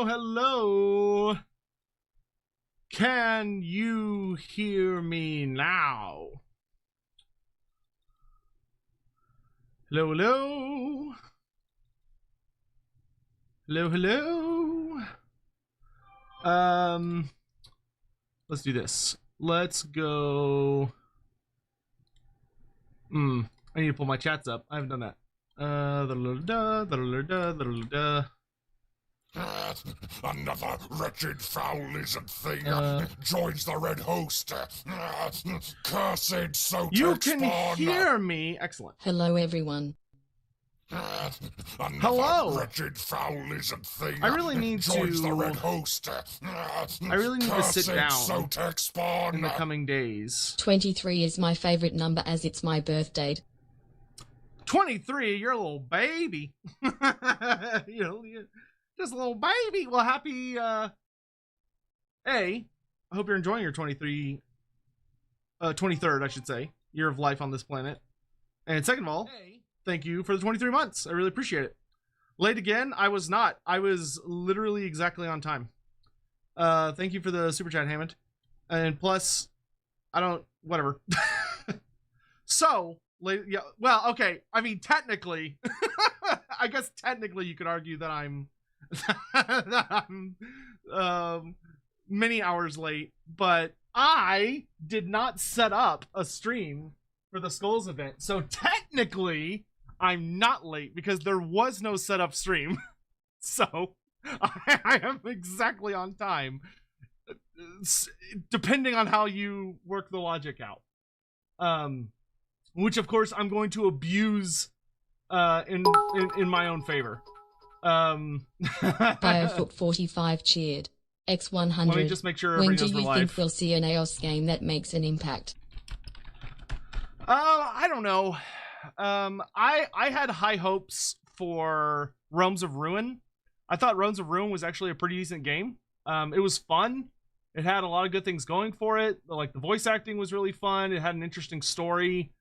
hello. Can you hear me now? Hello, hello. Hello, hello. Let's do this. Let's go. I need to pull my chats up. I haven't done that. Another wretched foul lizard thing joins the red host. Cursed Sotek You can spawn. hear me. Excellent. Hello, everyone. Hello. Wretched foul lizard thing. I really need joins to. the red host. I really need to sit down Sotek spawn. in the coming days. 23 is my favorite number as it's my birthday. 23, you're a little baby. Just a little baby. Well, happy, I hope you're enjoying your 23rd, I should say, year of life on this planet. And second of all, thank you for the 23 months. I really appreciate it. Late again? I was not. I was literally exactly on time. Thank you for the super chat, Hammond. And plus, whatever. So, yeah, well, okay. I mean, technically, I guess technically you could argue that I'm many hours late, but I did not set up a stream for the SKULLS event. So technically, I'm not late because there was no setup stream. So I am exactly on time, depending on how you work the logic out. Which of course I'm going to abuse in my own favor. Biofoot 45 cheered. X100. Let me just make sure When everybody do knows you we're think live. we'll see an EOS game that makes an impact? I don't know. I had high hopes for Realms of Ruin. I thought Realms of Ruin was actually a pretty decent game. It was fun. It had a lot of good things going for it. Like the voice acting was really fun. It had an interesting story.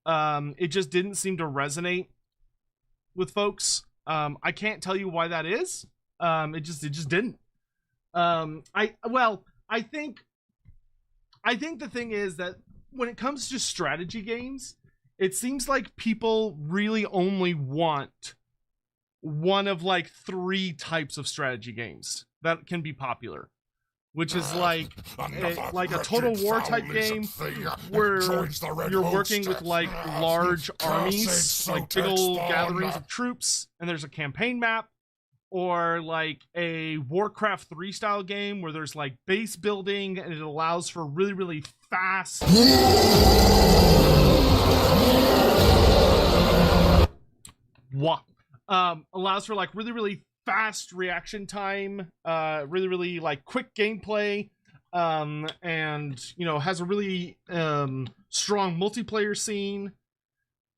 It just didn't seem to resonate with folks. I can't tell you why that is. It just didn't. I think the thing is that when it comes to strategy games, it seems like people really only want one of like 3 types of strategy games that can be popular, which is like a Total War type game where you're working with like large armies, like big old gatherings of troops, and there's a campaign map, or like a Warcraft 3 style game where there's like base building and it allows for really, really fast allows for like really, really fast reaction time, really, really like quick gameplay, and has a really strong multiplayer scene.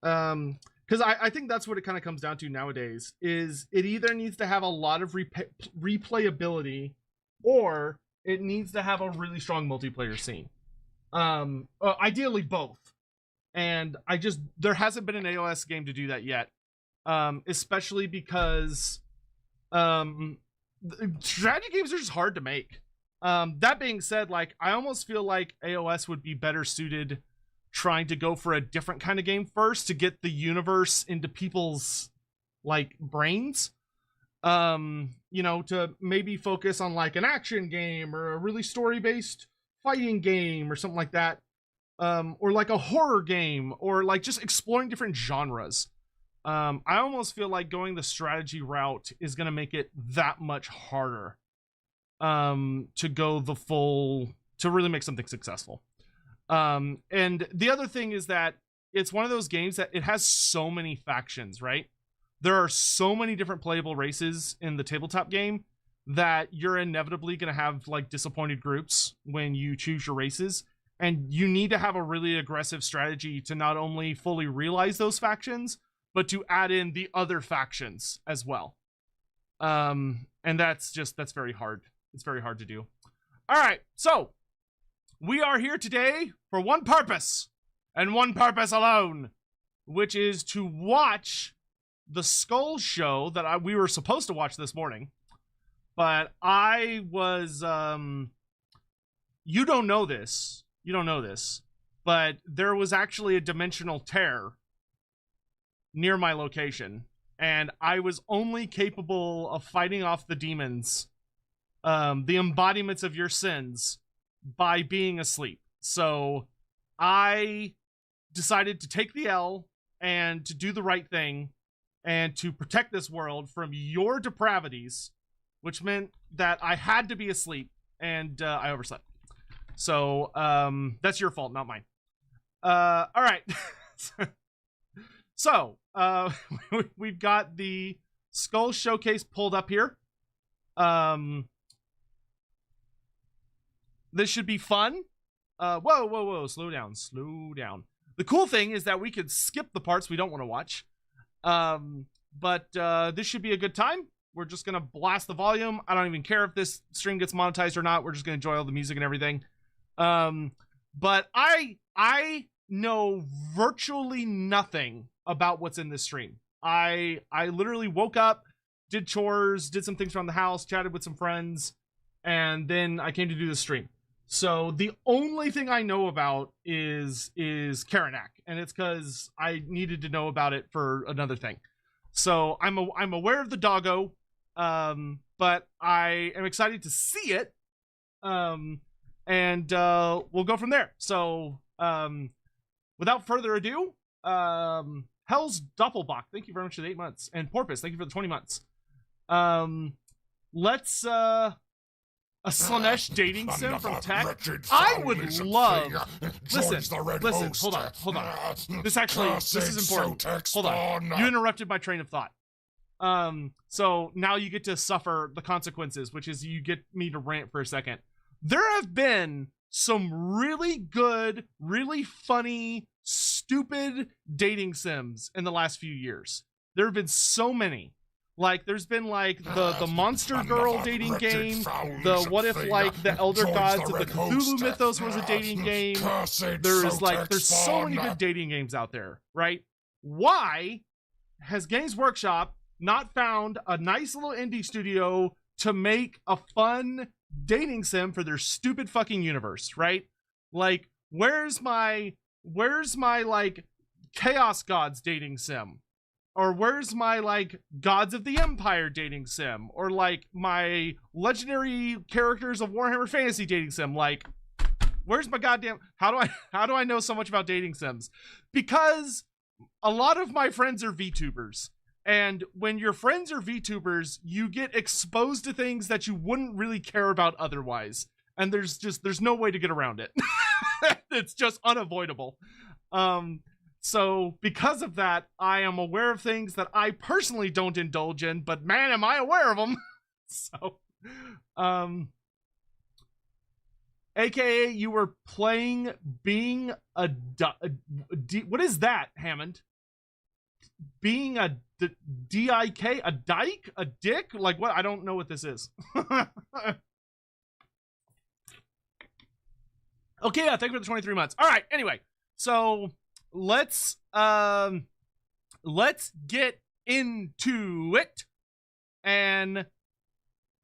Because I think that's what it kind of comes down to nowadays, is it either needs to have a lot of replayability, or it needs to have a really strong multiplayer scene. Ideally both. And there hasn't been an AOS game to do that yet. Especially because strategy games are just hard to make. That being said, like I almost feel like AOS would be better suited trying to go for a different kind of game first to get the universe into people's like brains. To maybe focus on like an action game or a really story-based fighting game or something like that. Or like a horror game, or like just exploring different genres. I almost feel like going the strategy route is going to make it that much harder to go the full, to really make something successful. And the other thing is that it's one of those games that it has so many factions, right? There are so many different playable races in the tabletop game that you're inevitably going to have like disappointed groups when you choose your races. And you need to have a really aggressive strategy to not only fully realize those factions, but to add in the other factions as well. And that's very hard. It's very hard to do. All right, so we are here today for one purpose, and one purpose alone, which is to watch the SKULLS show that we were supposed to watch this morning. but I was you don't know this, but there was actually a dimensional tear near my location, and I was only capable of fighting off the demons, the embodiments of your sins, by being asleep. So I decided to take the L and to do the right thing and to protect this world from your depravities, which meant that I had to be asleep, and I overslept. So that's your fault, not mine. All right. So we've got the Skull Showcase pulled up here. This should be fun. Whoa, slow down. The cool thing is that we could skip the parts we don't want to watch. But this should be a good time. We're just gonna blast the volume. I don't even care if this stream gets monetized or not. We're just gonna enjoy all the music and everything. But I know virtually nothing about what's in this stream. I literally woke up, did chores, did some things around the house, chatted with some friends, and then I came to do the stream. So the only thing I know about is Karanak, and it's because I needed to know about it for another thing. So I'm aware of the doggo, but I am excited to see it, and we'll go from there. So without further ado, Hell's Doppelbach, thank you very much for the 8 months, and Porpoise, thank you for the 20 months. Let's a Slanesh dating sim from Tech. I would love. Listen. Hold on. This is important. Hold on. You interrupted my train of thought. So now you get to suffer the consequences, which is you get me to rant for a second. There have been some really good, really funny, stupid dating sims in the last few years. There have been so many. Like, there's been, like, the Monster Girl dating game, the what if, like, the Elder Gods of the Cthulhu mythos was a dating game. There's so many good dating games out there, right? Why has Games Workshop not found a nice little indie studio to make a fun dating sim for their stupid fucking universe, right? Like, where's my, like, Chaos Gods dating sim? Or where's my, like, Gods of the Empire dating sim? Or, like, my legendary characters of Warhammer Fantasy dating sim? Like, where's my goddamn... How do I know so much about dating sims? Because a lot of my friends are VTubers. And when your friends are VTubers, you get exposed to things that you wouldn't really care about otherwise. And there's no way to get around it. It's just unavoidable. So because of that, I am aware of things that I personally don't indulge in, but man, am I aware of them. So, AKA you were playing being a what is that, Hammond? Being a D-I-K? A dyke? A dick? Like what? I don't know what this is. Okay, yeah, thank you for the 23 months. All right, anyway, so let's get into it and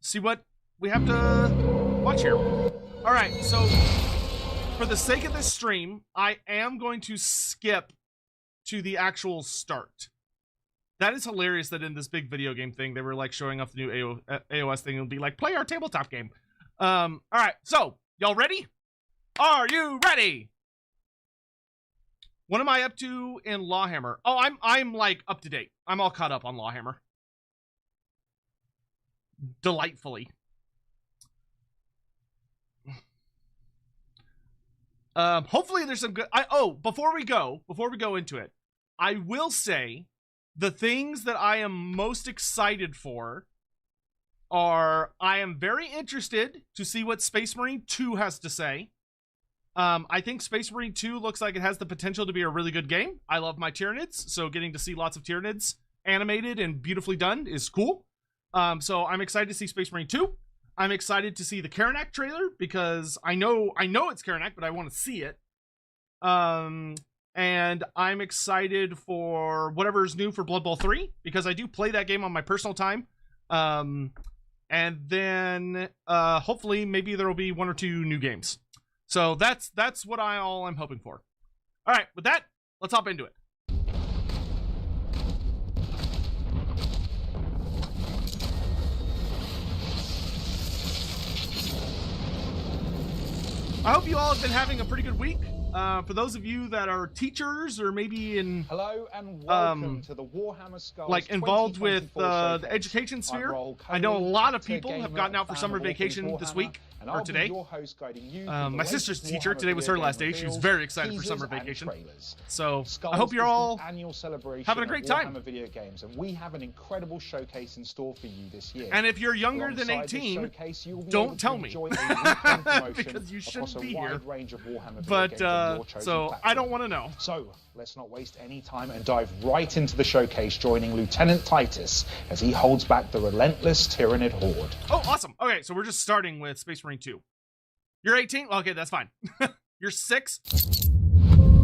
see what we have to watch here. All right, so for the sake of this stream, I am going to skip to the actual start. That is hilarious that in this big video game thing, they were like showing off the new AOS thing and be like, play our tabletop game. All right, so y'all ready? Are you ready? What am I up to in Lawhammer? Oh, I'm like up to date. I'm all caught up on Lawhammer. Delightfully. Hopefully there's some good... before we go into it, I will say the things that I am most excited for are I am very interested to see what Space Marine 2 has to say. I think Space Marine 2 looks like it has the potential to be a really good game. I love my Tyranids, so getting to see lots of Tyranids animated and beautifully done is cool. So I'm excited to see Space Marine 2. I'm excited to see the Karanak trailer because I know it's Karanak, but I want to see it. And I'm excited for whatever's new for Blood Bowl 3 because I do play that game on my personal time. and then hopefully maybe there will be 1 or 2 new games. So that's what I'm hoping for. All right, with that, let's hop into it. I hope you all have been having a pretty good week. For those of you that are teachers or maybe in hello and welcome to the Warhammer Skulls like involved with the education sphere, I know a lot of people have gotten out for summer vacation this week or today. My sister's teacher, today was her last day. She was very excited for summer vacation. So I hope you're all having a great time. Video games, and we have an incredible showcase in store for you this year. And if you're younger than 18, don't tell me because you shouldn't be here. But so I don't want to know. So let's not waste any time and dive right into the showcase, joining Lieutenant Titus as he holds back the relentless Tyranid horde. Oh, awesome. Okay, so we're just starting with Space Marine 2. You're 18? Okay, that's fine. You're 6?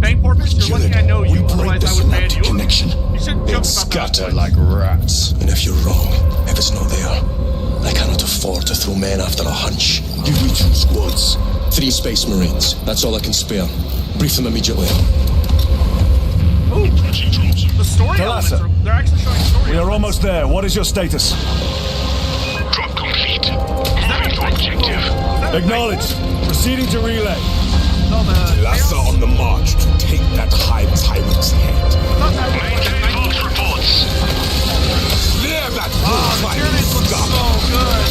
Bang Porpoise, you're lucky I know you, otherwise I would ban you. Connection. You should jump scatter like rats. And if you're wrong, if it's not there, I cannot afford to throw men after a hunch. Give me 2 squads. 3 Space Marines. That's all I can spare. Brief them immediately. Ooh, the story elements they're actually showing story. We are almost there. What is your status? Drop complete. Moving to objective. Acknowledged. Proceeding to relay. No, Lassa on the march to take that high tyrant's head. Maintain both reports. Clear that the Tyranids look so good.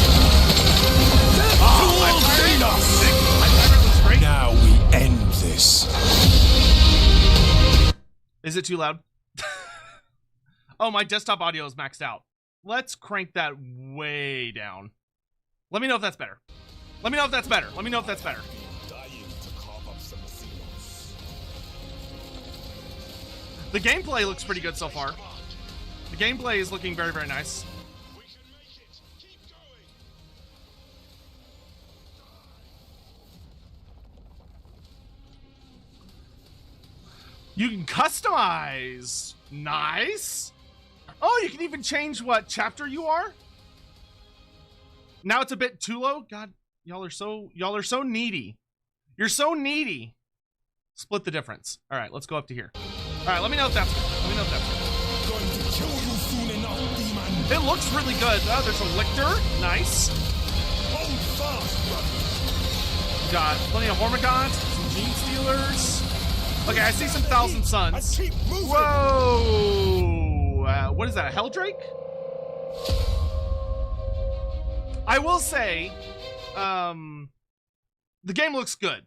My pirate looks sick. My pirate looks great. Now we end this. Is it too loud? Oh, my desktop audio is maxed out. Let's crank that way down. Let me know if that's better. Let me know if that's better. Let me know if that's better. The gameplay looks pretty good so far. The gameplay is looking very, very nice. You can customize. Nice. Oh, you can even change what chapter you are. Now it's a bit too low. God, y'all are so needy. You're so needy. Split the difference. All right, let's go up to here. All right, let me know if that's good. Let me know if that's good. Going to kill you soon enough, demon. It looks really good. Oh, there's a lictor. Nice. Hold fast, brother. Got plenty of Hormigons, some Gene Stealers. Okay, I see some Thousand Suns. Keep moving. Whoa! What is that, a Helldrake? I will say, the game looks good.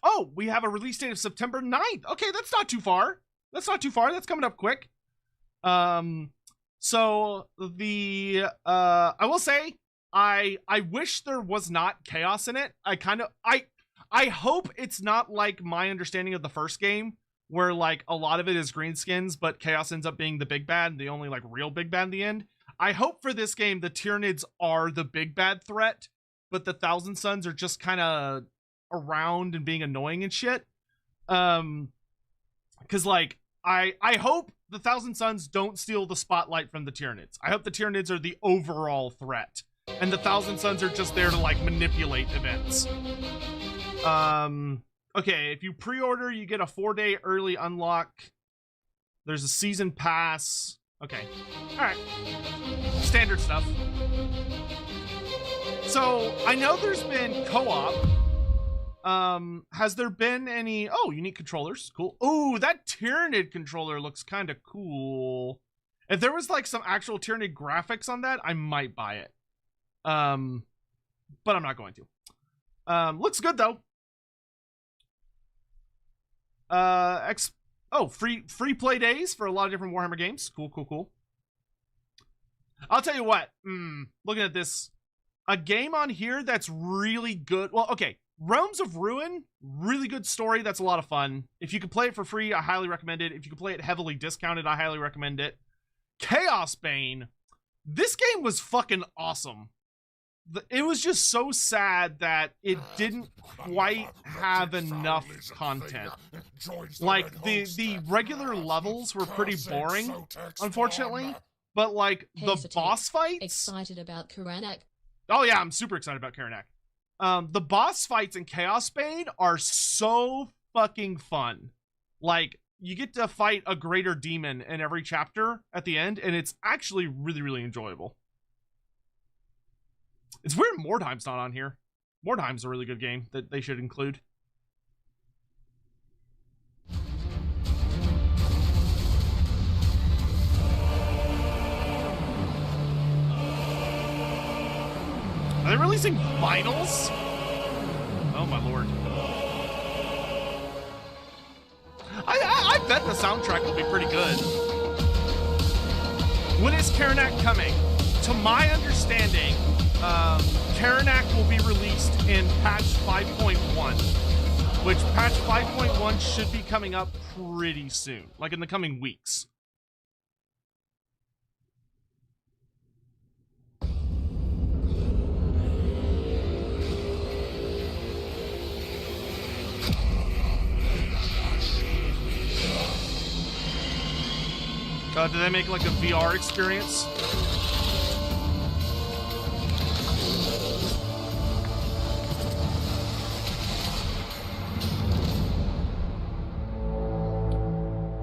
Oh, we have a release date of September 9th. Okay, that's not too far. That's not too far. That's coming up quick. So the I will say, I wish there was not chaos in it. I hope it's not like my understanding of the first game, where like a lot of it is greenskins, but chaos ends up being the big bad, the only like real big bad in the end. I hope for this game the Tyranids are the big bad threat, but the Thousand Suns are just kind of around and being annoying and shit. Because like I hope the Thousand Suns don't steal the spotlight from the Tyranids. I hope the Tyranids are the overall threat, and the Thousand Suns are just there to like manipulate events. Okay, if you pre-order, you get a 4-day early unlock. There's a season pass. Okay, all right, standard stuff. So I know there's been co-op. Has there been any? Oh, unique controllers, cool. Oh, that Tyranid controller looks kind of cool. If there was like some actual Tyranid graphics on that, I might buy it. But I'm not going to. Looks good though. Free play days for a lot of different Warhammer games. Cool. I'll tell you what. Looking at this, a game on here that's really good. Well, okay. Realms of Ruin, really good story. That's a lot of fun. If you can play it for free, I highly recommend it. If you can play it heavily discounted, I highly recommend it. Chaos Bane. This game was fucking awesome. It was just so sad that it didn't quite have enough content. Like, the regular levels were pretty boring, unfortunately. But, like, the boss fights... Excited about Karanak? Oh yeah, I'm super excited about Karanak. The boss fights in Chaos Bane are so fucking fun. Like, you get to fight a greater demon in every chapter at the end, and it's actually really, really enjoyable. It's weird Mordheim's not on here. Mordheim's a really good game that they should include. Are they releasing vinyls? Oh my lord. I bet the soundtrack will be pretty good. When is Karanak coming? To my understanding, Karanak will be released in patch 5.1, which patch 5.1 should be coming up pretty soon, like in the coming weeks. Did they make like a VR experience?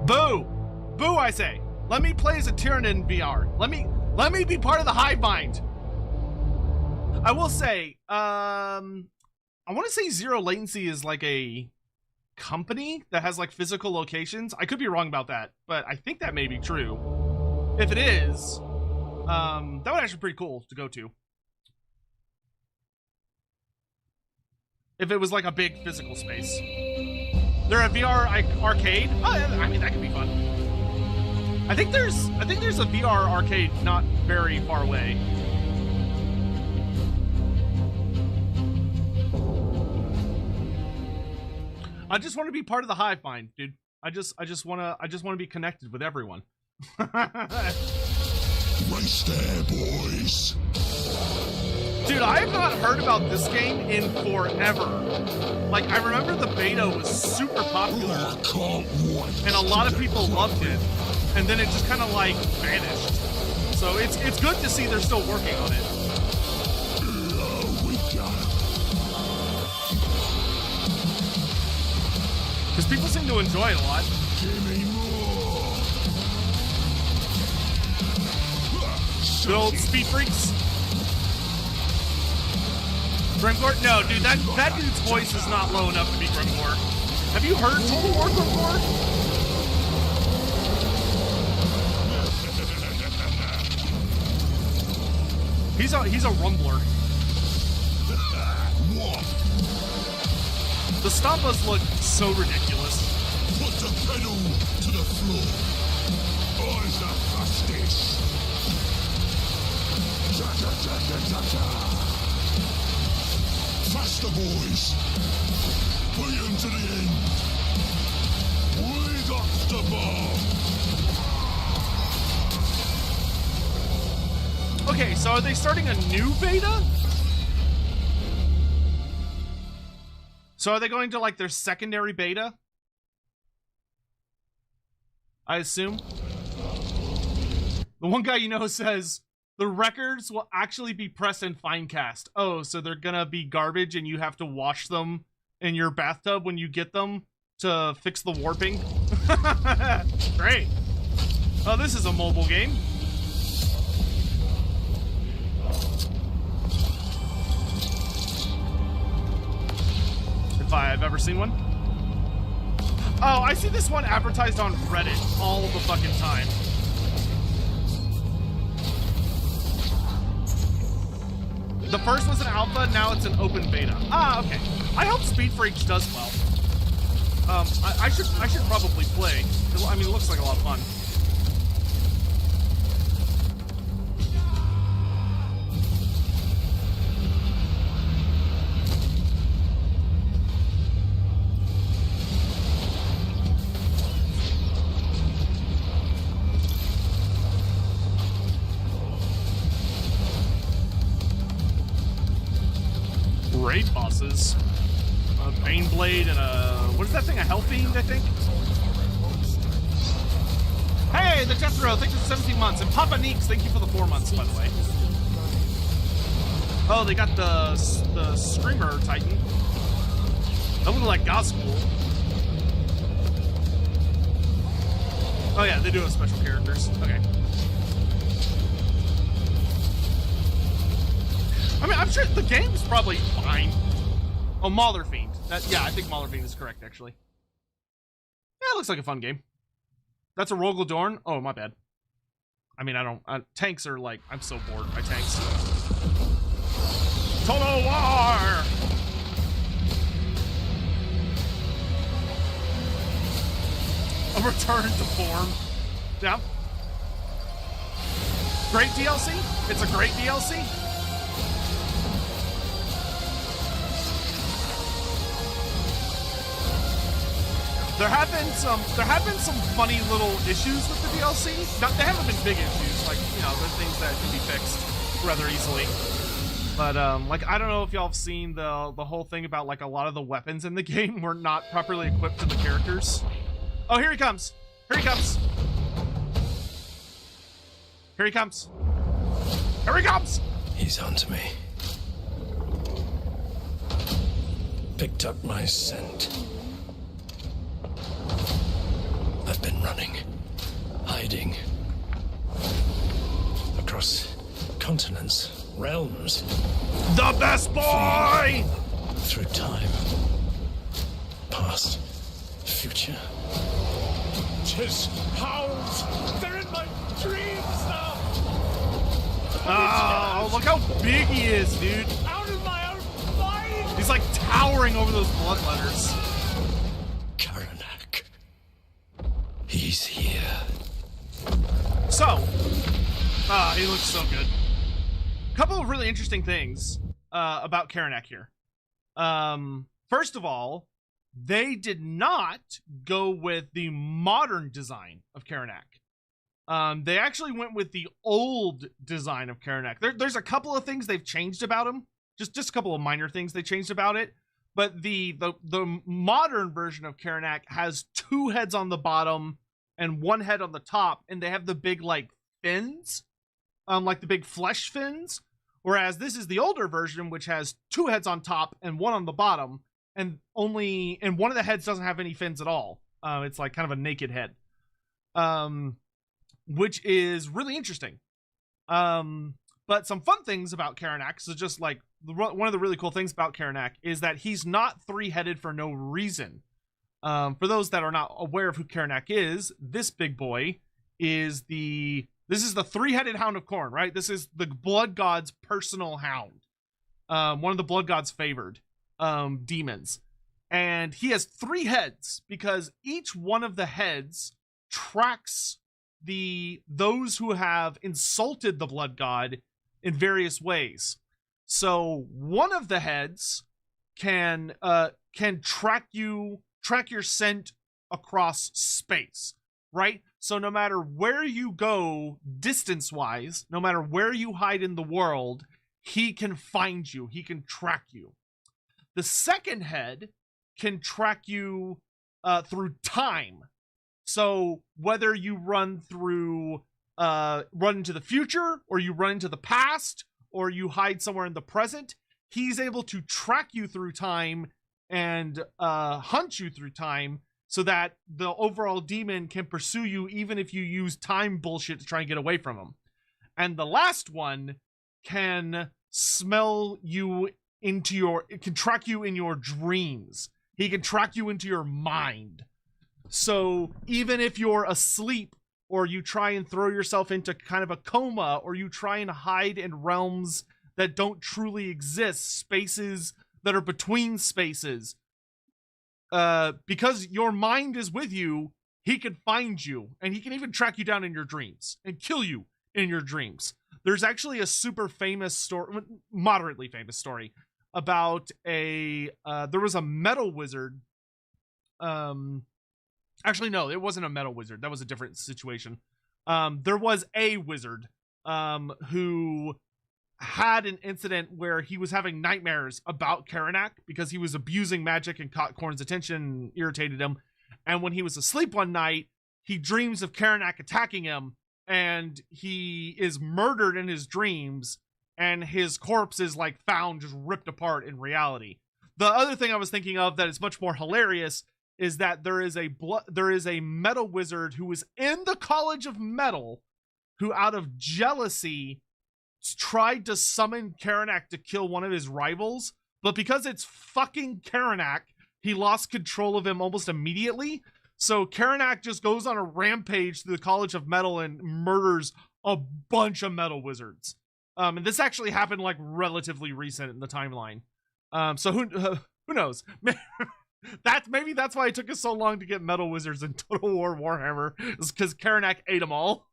Boo! Boo, I say! Let me play as a Tyranid in VR. Let me be part of the hive mind. I will say, I want to say Zero Latency is like a company that has like physical locations. I could be wrong about that, but I think that may be true. If it is, that would actually be pretty cool to go to. If it was like a big physical space. They're a VR arcade. Oh, I mean, that could be fun. I think there's a VR arcade not very far away. I just want to be part of the hive mind, dude. I just want to be connected with everyone. Race there, boys. Dude, I have not heard about this game in forever. Like, I remember the beta was super popular, I can't wait. and a lot of people loved it, and then it just kind of like vanished. So it's good to see they're still working on it. We got it. Because people seem to enjoy it a lot. Give me more. Good old Speed Freaks. Grimgor? No, dude, that dude's voice is not low enough to be Grimgor. Have you heard Total War Grimgor? He's a rumbler. The Stompas look so ridiculous. Put the pedal to the floor. Eyes the fastest. Cha-cha-cha-cha-cha-cha. Faster, boys. Beat 'em to the end. We got the bomb. Okay, so are they starting a new beta? So are they going to like their secondary beta? I assume. The one guy you know says the records will actually be pressed and fine cast. Oh, so they're gonna be garbage and you have to wash them in your bathtub when you get them to fix the warping? Great. Oh, this is a mobile game. If I've ever seen one. Oh, I see this one advertised on Reddit all the fucking time. The first was an alpha, now it's an open beta. Ah, okay. I hope Speed Freaks does well. I should probably play. I mean, it looks like a lot of fun. Raid bosses. A Bane Blade and a... What is that thing? A Hell Fiend, I think? Hey, the Jethro, thank you for 17 months. And Papa Neeks, thank you for the 4 months, by the way. Oh, they got the Screamer Titan. That looked like Gospel. Oh yeah, they do have special characters. Okay. I mean, I'm sure the game's probably fine. Oh, Mauler Fiend. Yeah, I think Mauler Fiend is correct, actually. Yeah, it looks like a fun game. That's a Rogel Dorn? Oh, my bad. I mean, tanks are like, I'm so bored by tanks. Total War! A return to form. Yeah. Great DLC? It's a great DLC? There have been some funny little issues with the DLC. They haven't been big issues, like, you know, there's things that can be fixed rather easily. But like, I don't know if y'all have seen the whole thing about like a lot of the weapons in the game were not properly equipped to the characters. Oh, here he comes. Here he comes. Here he comes. Here he comes. He's onto me. Picked up my scent. I've been running, hiding, across continents, realms. The best boy! Through time, past, future. Tis hounds! They're in my dreams now! Oh, look how big he is, dude. Out of my own mind! He's like towering over those bloodletters. Karanak. He's here. So, he looks so good. Couple of really interesting things about Karanak here. First of all, they did not go with the modern design of Karanak. They actually went with the old design of Karanak. There's a couple of things they've changed about him. Just a couple of minor things they changed about it. But the modern version of Karanak has 2 heads on the bottom and 1 head on the top, and they have the big like fins, like the big flesh fins. Whereas this is the older version, which has 2 heads on top and 1 on the bottom, and one of the heads doesn't have any fins at all. It's like kind of a naked head, which is really interesting. But some fun things about Karanak, so just like one of the really cool things about Karanak is that he's not 3-headed for no reason. For those that are not aware of who Karanak is, this big boy is this is the 3-headed Hound of Khorne, right? This is the Blood God's personal hound. One of the Blood God's favored demons. And he has 3 heads because each one of the heads tracks those who have insulted the Blood God in various ways. So one of the heads can track your scent across space, right? So no matter where you go distance-wise, no matter where you hide in the world, he can find you. He can track you. The second head can track you through time. So whether you run into the future, or you run into the past, or you hide somewhere in the present, he's able to track you through time and hunt you through time, so that the overall demon can pursue you even if you use time bullshit to try and get away from him. And the last one can smell you it can track you in your dreams. He can track you into your mind. So even if you're asleep, or you try and throw yourself into kind of a coma, or you try and hide in realms that don't truly exist, spaces that are between spaces, because your mind is with you, he can find you, and he can even track you down in your dreams and kill you in your dreams. There's actually a super famous story, moderately famous story, about there was a metal wizard. Actually, no, it wasn't a metal wizard. That was a different situation. There was a wizard who had an incident where he was having nightmares about Karanak because he was abusing magic and caught Khorne's attention and irritated him. And when he was asleep one night, he dreams of Karanak attacking him, and he is murdered in his dreams. and his corpse is like found just ripped apart in reality. The other thing I was thinking of that is much more hilarious is that there is a metal wizard who was in the College of Metal who, out of jealousy, tried to summon Karanak to kill one of his rivals, but because it's fucking Karanak, he lost control of him almost immediately. So Karanak just goes on a rampage through the College of Metal and murders a bunch of metal wizards. And this actually happened like relatively recent in the timeline. So who knows? Maybe that's why it took us so long to get metal wizards in Total War Warhammer, is because Karanak ate them all.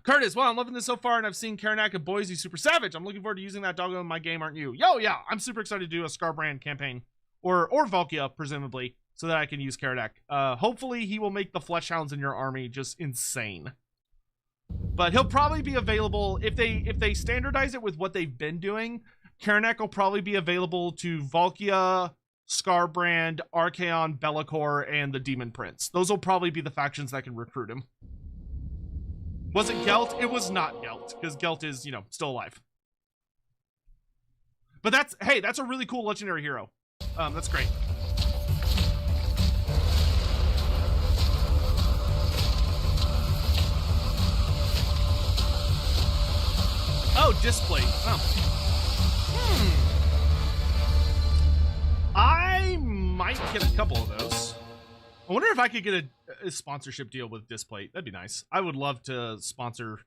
Curtis, well, I'm loving this so far, and I've seen Karanak and Boise super savage. I'm looking forward to using that doggo in my game, aren't you? Yo, yeah, I'm super excited to do a Scarbrand campaign, or Valkia, presumably, so that I can use Karanak. Hopefully he will make the Fleshhounds in your army just insane. But he'll probably be available, if they standardize it with what they've been doing, Karanak will probably be available to Valkia, Scarbrand, Archaon, Be'lakor, and the Demon Prince. Those will probably be the factions that can recruit him. Was it Gelt? It was not Gelt, because Gelt is, still alive. But that's a really cool legendary hero. That's great. Oh, display. Oh. I might get a couple of those. I wonder if I could get a sponsorship deal with Displate. That'd be nice. I would love to sponsor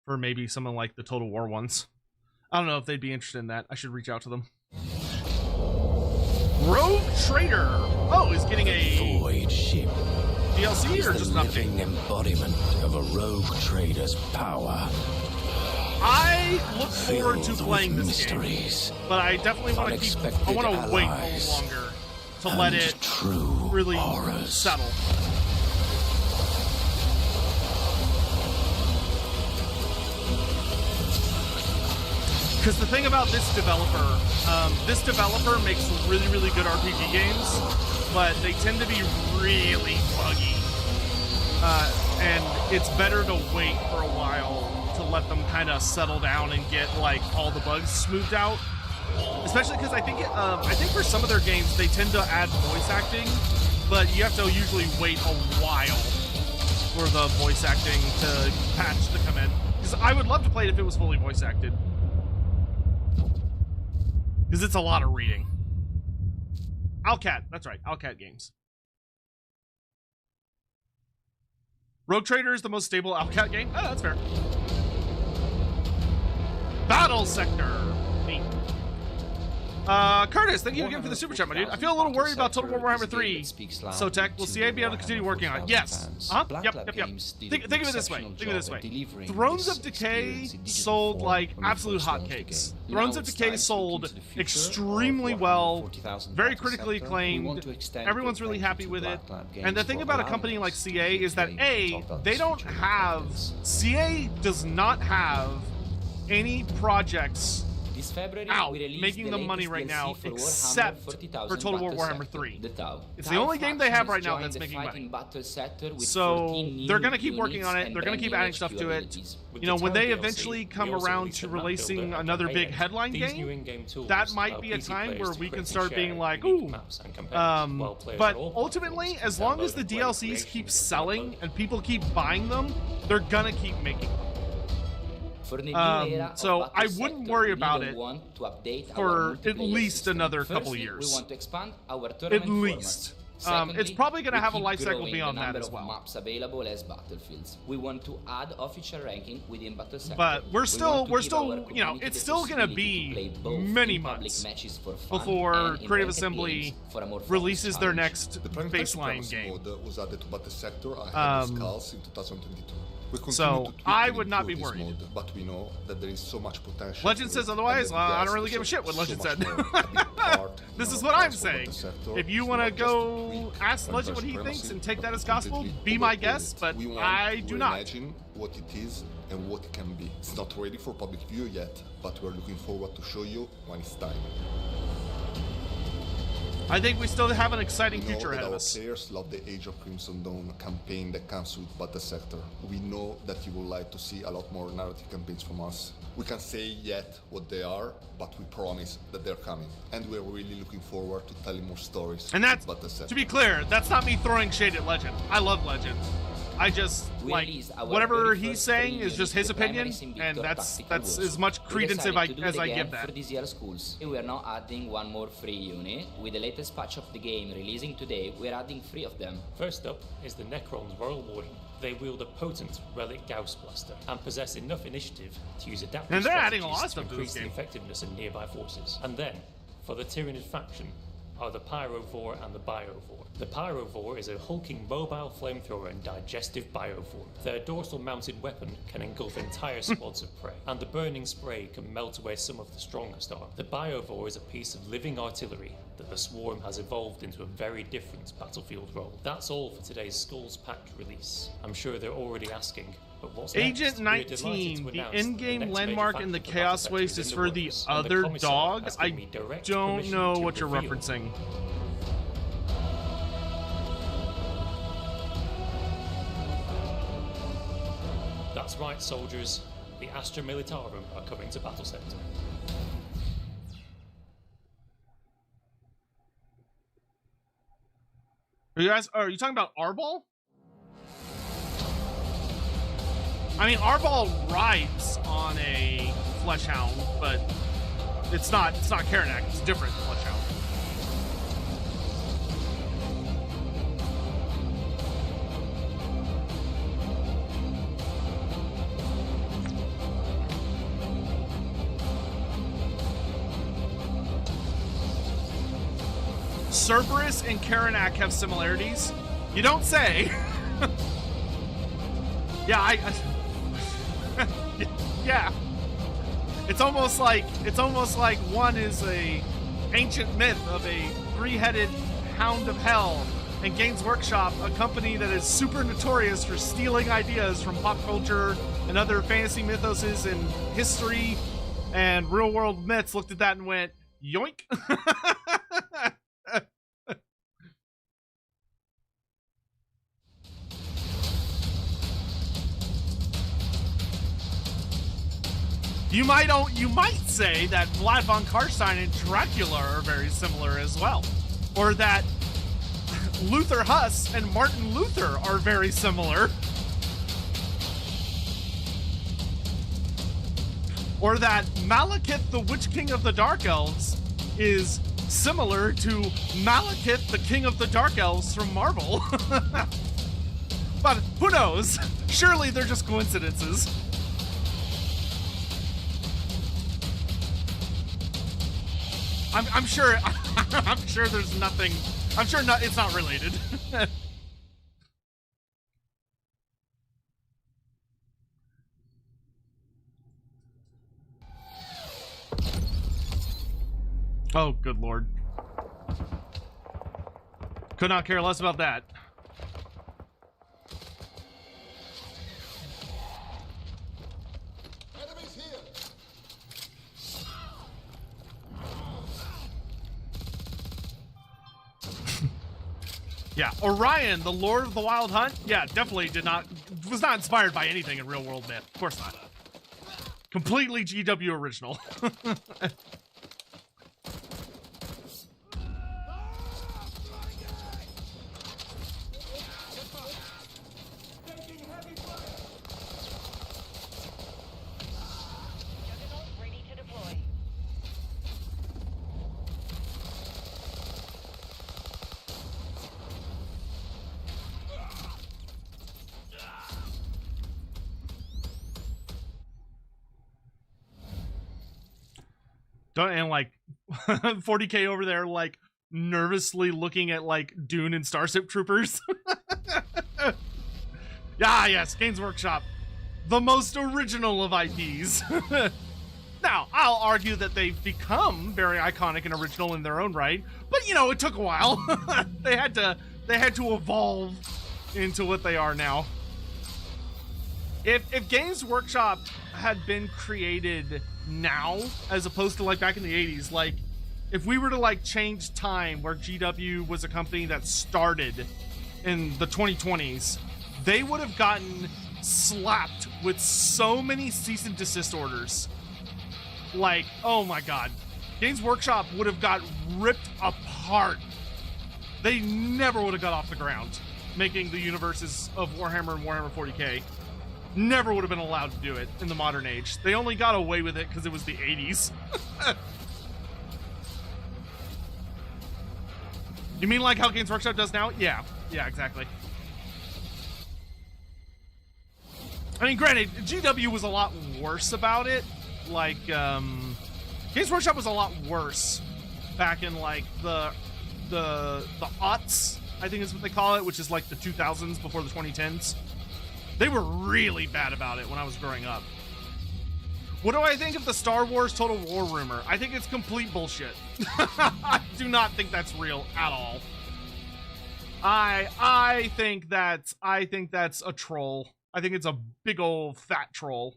for maybe someone like the Total War ones. I don't know if they'd be interested in that. I should reach out to them. Rogue Trader. Oh, is getting a Void ship. DLC or just an living update? embodiment of a rogue trader's power. I look forward to playing this mysteries, game, but I definitely want to keep. I want to wait a little longer to let it really settle. Because the thing about this developer makes really, really good RPG games, but they tend to be really buggy. And it's better to wait for a while to let them kind of settle down and get like all the bugs smoothed out. Especially because I think for some of their games they tend to add voice acting, but you have to usually wait a while for the voice acting to patch to come in. Because I would love to play it if it was fully voice acted. Because it's a lot of reading. Owlcat, that's right, Owlcat Games. Rogue Trader is the most stable Owlcat game? Oh, that's fair. Battle Sector. Neat. Curtis, thank you again for the super chat, my dude. I feel a little worried about Total War Warhammer 3. Sotek, will CA be able to continue working on it? Yes. Yep. Think of it this way. Thrones of Decay sold like absolute hotcakes. Thrones of Decay sold extremely well, very critically acclaimed. Everyone's really happy with it. And the thing about a company like CA is that CA does not have any projects out making the money right now except for Total War Warhammer 3. It's the only game they have right now that's making money. So they're going to keep working on it. They're going to keep adding stuff to it. When they eventually come around to releasing another big headline game, that might be a time where we can start being like, ooh. But ultimately, as long as the DLCs keep selling and people keep buying them, they're going to keep making them. So I wouldn't worry about it for at least another couple years. At least. It's probably going to have a life cycle beyond that as well. We want to add official ranking within Battle Sector. But we're still, it's still going to be many months before Creative Assembly releases their next baseline game. Was added to Battle Sector ahead of SKULLS in 2022. So I would not be worried. But we know that there is so much potential. Legend says otherwise. I don't really give a shit what Legend said. This is what I'm saying. If you want to go ask Legend what he thinks and take that as gospel, be my guest. But I do not. Imagine what it is and what it can be. It's not ready for public view yet, but we're looking forward to show you when it's time. I think we still have an exciting We know future that ahead of our us. players love the Age of Crimson Dawn campaign that comes with Battle Sector. We know that you would like to see a lot more narrative campaigns from us. We can't say yet what they are, but we promise that they're coming. And we're really looking forward to telling more stories. And that's, with Battle Sector. to be clear, that's not me throwing shade at Legend. I love Legend. I just, We like, released our whatever very he's first saying free is just unit, his the primary opinion, Sim and Victor that's Tactical Wars. as much We credence decided to do as it I again give that. for this year's schools. We are now adding one more free unit. With the latest patch of the game releasing today, we're adding 3 of them. First up is the Necron's Royal Warden. They wield a potent Relic Gauss Blaster and possess enough initiative to use adaptive And they're adding a strategies lot of to stuff to increase this the game. effectiveness of nearby forces. And then, for the Tyranid faction, are the Pyrovore and the Biovore. The Pyrovore is a hulking mobile flamethrower and digestive bioform. Their dorsal mounted weapon can engulf entire squads of prey, and the burning spray can melt away some of the strongest armor. The Biovore is a piece of living artillery that the Swarm has evolved into a very different battlefield role. That's all for today's Skulls Pact release. I'm sure they're already asking, but what's Agent next? 19, the in-game in-game landmark in the Chaos Waste is for the other dog? I don't know what you're referencing. That's right, soldiers. The Astra Militarum are coming to Battle Sector. Are you talking about Arbol? I mean, Arbol rides on a Fleshhound, but it's not Karanak, it's a different Fleshhound. Cerberus and Karanak have similarities. You don't say. Yeah, yeah. It's almost like one is a ancient myth of a 3-headed hound of hell, and Games Workshop, a company that is super notorious for stealing ideas from pop culture and other fantasy mythoses and history and real world myths, looked at that and went, yoink. You might say that Vlad von Karstein and Dracula are very similar as well. Or that Luther Huss and Martin Luther are very similar. Or that Malekith, the Witch King of the Dark Elves, is similar to Malekith, the King of the Dark Elves from Marvel. But who knows? Surely they're just coincidences. I'm sure I'm sure there's nothing. I'm sure it's not related. Oh, good lord. Could not care less about that. Enemies here. Yeah, Orion, the Lord of the Wild Hunt. Yeah, definitely was not inspired by anything in real world myth. Of course not. Completely GW original. Ready to deploy. And like 40k over there, like nervously looking at like Dune and Starship Troopers. Ah, yes, Games Workshop, the most original of IPs. Now, I'll argue that they've become very iconic and original in their own right, but you know, it took a while. They had to evolve into what they are now. If Games Workshop had been created now, as opposed to like back in the 80s, like if we were to like change time where GW was a company that started in the 2020s, they would have gotten slapped with so many cease and desist orders. Like, oh my god. Games Workshop would have got ripped apart. They never would have got off the ground making the universes of Warhammer and Warhammer 40k. Never would have been allowed to do it in the modern age. They only got away with it because it was the 80s. You mean like how Games Workshop does now? Yeah. Yeah, exactly. I mean, granted, GW was a lot worse about it. Like, Games Workshop was a lot worse back in, like, the aughts, I think is what they call it, which is, like, the 2000s before the 2010s. They were really bad about it when I was growing up. What do I think of the Star Wars Total War rumor? I think it's complete bullshit. I do not think that's real at all. I think that's a troll. I think it's a big old fat troll.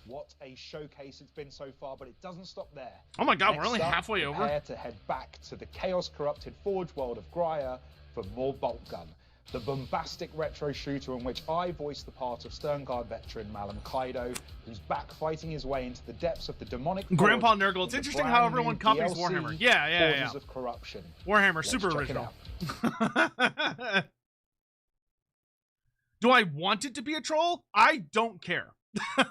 What a showcase it's been so far, but it doesn't stop there. Oh my god, Next we're only up, halfway over. Prepare to head back to the chaos-corrupted Forge world of Graia for more Boltgun, the bombastic retro shooter in which I voiced the part of Sternguard veteran Malum Kaido, who's back fighting his way into the depths of the demonic Grandpa Nurgle. It's interesting how everyone copies DLC, Warhammer. Yeah. Forges of Corruption. Warhammer, Let's super check it original. out. Do I want it to be a troll? I don't care.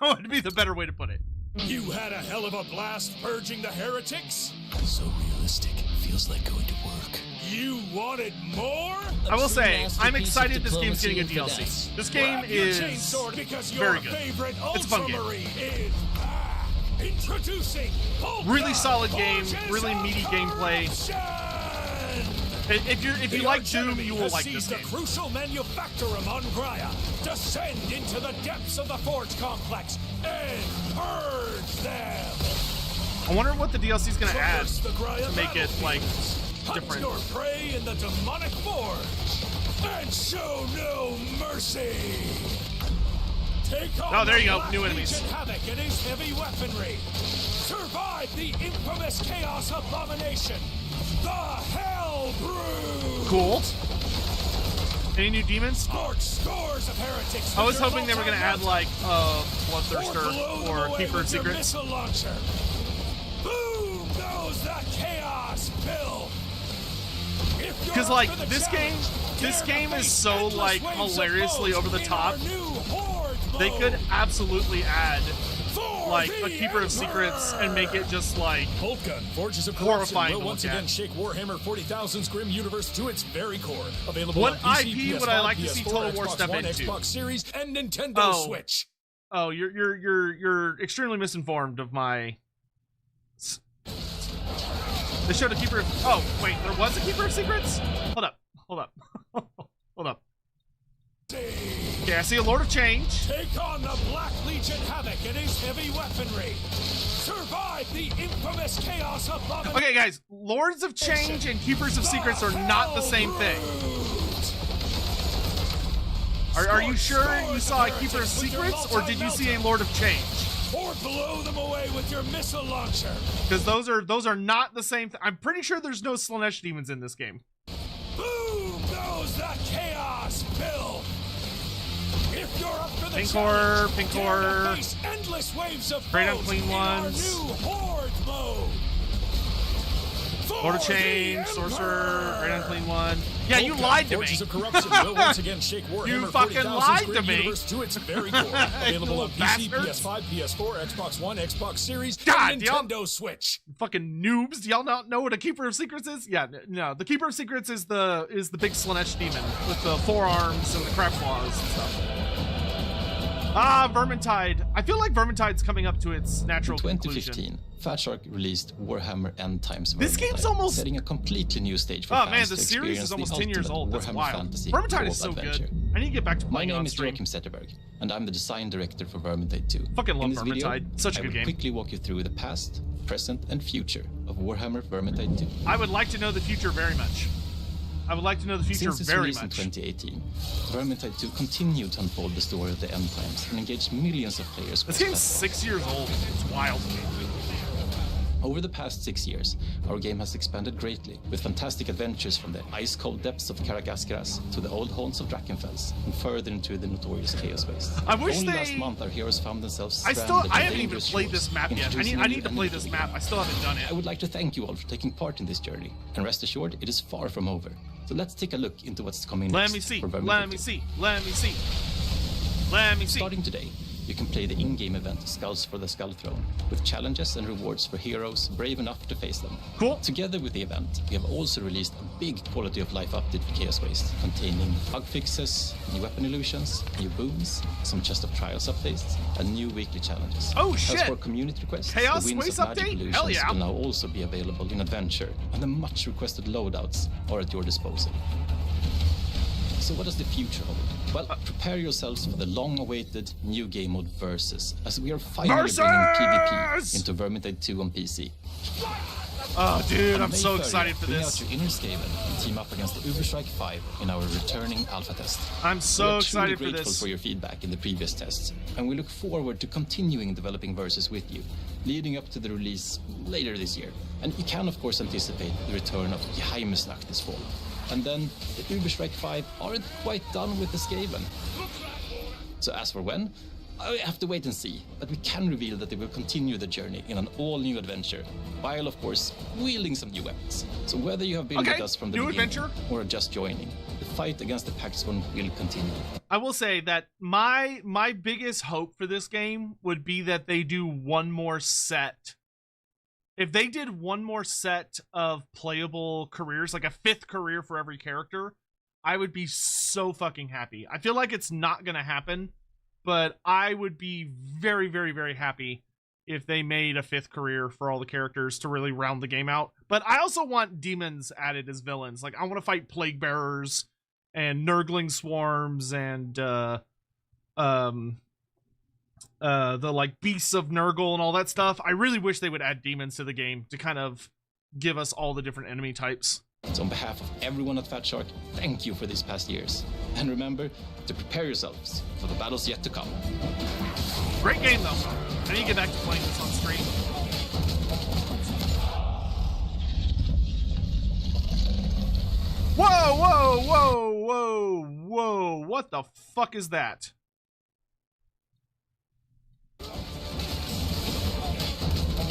Would be the better way to put it. You had a hell of a blast purging the heretics? So realistic. Feels like going to work. You wanted more? I will say, I'm excited this game's getting a DLC. This game Grab your is chainsaw because very your good. favorite It's a fun game. Ultramarine is introducing Boltgun, Really solid game, Forges really of meaty gameplay. Corruption! If you like Doom, you will like this the game. crucial manufactorum on Graia. Descend into the depths of the Forge complex and purge them. I wonder what the DLC is going to add Traverse the Graia to make it, like, battlefields. different. Hunt your prey in the demonic forge and show no mercy. Take on Oh, there you go. Black New enemies. Legion Havoc and his heavy weaponry. Survive the infamous Chaos Abomination, the Hell Brood. Cool. Any new demons? Scorch scores of heretics. I was with your hoping they were going to add, like, Bloodthirster blow them or away Keeper of with your Secrets. missile launcher. Boom goes the chaos pill. Because, like, this game is so, like, hilariously over the top. They could absolutely add, like, a Keeper of Secrets and make it just, like, Boltgun, Forges of Corruption horrifying will to once look again at. shake Warhammer 40,000's grim universe to its very core. Available What on PC, IP would PS5, I like to see PS4, Total War Xbox step One, into? Xbox Series, and Nintendo Oh. Switch. Oh, you're extremely misinformed of my. They showed a Keeper of. Oh wait, there was a Keeper of Secrets. Hold up. Hold up. Okay, I see a Lord of Change. Take on the Black Legion Havoc and his heavy weaponry. Survive the infamous Chaos Abomination. Okay, guys, Lords of Change and Keepers of Secrets are not the same thing. Are you sure you saw a Keeper of Secrets, or did you see a Lord of Change? Or blow them away with your missile launcher. Because those are not the same. I'm pretty sure there's no Slanesh demons in this game. Boom goes the chaos pill. If you're up for the Pink challenge, Pink dare Core. to face endless waves of Great foes Unclean in our Ones. new horde mode. Lord of For Change, the Sorcerer, Emperor. Great Unclean One. Yeah, you Boltgun, lied to me. Forges of Corruption will once again shake Warhammer You fucking 40,000's lied to grim me. universe to its very core. Available on You PC, bastards. PS5, PS4, Xbox One, Xbox Series, God, and y'all- Nintendo Switch. Fucking noobs. Do y'all not know what a Keeper of Secrets is? Yeah, no. The Keeper of Secrets is the big Slanesh demon with the forearms and the crab claws and stuff. Vermintide. I feel like Vermintide's coming up to its natural In conclusion. 2015, Fatshark released Warhammer End Times This Vermintide, game's almost- setting a completely new stage for Oh fans man, to the series experience is almost the 10 years ultimate old. That's Warhammer wild. fantasy Vermintide is world so adventure. good. I need to get back to My playing name on is stream. Joachim Zetterberg, and I'm the design director for Vermintide 2. Fucking love In this video, Vermintide. Such a I good will game. quickly walk you through the past, present, and future of Warhammer Vermintide 2. I would like to know the future very much. I would like to know the future Since its very release in much. 2018, Vermintide 2 continued to unfold the story of the End Times and engaged millions of players. This game's 6 years old. It's wild. Over the past 6 years, our game has expanded greatly, with fantastic adventures from the ice-cold depths of Karanak to the old haunts of Drakenfels, and further into the notorious Chaos Waste. I wish Only they... last month, our heroes found themselves I stranded haven't in even dangerous played shores, this map yet. I need to play this map. I still haven't done it. I would like to thank you all for taking part in this journey, and rest assured, it is far from over. So let's take a look into what's coming Let next. me see. for Vermintide Let me 2. see. Let me see. Let me see. Starting today, you can play the in-game event Skulls for the Skull Throne, with challenges and rewards for heroes brave enough to face them. Cool. Together with the event, we have also released a big quality of life update for Chaos Waste, containing bug fixes, new weapon illusions, new booms, some chest of trials updates, and new weekly challenges. Oh shit! As for community requests, Chaos the Winds Waste of Magic update? illusions Hell yeah. will now also be available in Adventure, and the much requested loadouts are at your disposal. So what does the future hold? Well, prepare yourselves for the long-awaited new game mode Versus, as we are finally bringing PvP into Vermintide 2 on PC. Oh, dude, On I'm May so 30th, excited for bring this. out your inner Skaven and team up against the Uberstrike 5 in our returning alpha test. I'm so we are excited truly for grateful this. for your feedback in the previous tests, and we look forward to continuing developing Versus with you, leading up to the release later this year. And you can, of course, anticipate the return of Geheimnisnacht this fall. And then the Uberstrike 5 aren't quite done with the Skaven. So as for when, I have to wait and see, but we can reveal that they will continue the journey in an all-new adventure, while of course wielding some new weapons. So whether you have been with us from the beginning adventure or are just joining, the fight against the Paxton will continue. I will say that my biggest hope for this game would be that they do one more set. If they did one more set of playable careers, like a 5th career for every character, I would be so fucking happy. I feel like it's not gonna happen, but I would be very, very, very happy if they made a 5th career for all the characters to really round the game out. But I also want demons added as villains. Like, I want to fight plague bearers and nurgling swarms and the like beasts of Nurgle and all that stuff. I really wish they would add demons to the game to kind of give us all the different enemy types. So on behalf of everyone at Fat Shark, thank you for these past years. And remember to prepare yourselves for the battles yet to come. Great game though. I need to get back to playing this on stream. Whoa, whoa, whoa, whoa, whoa. What the fuck is that?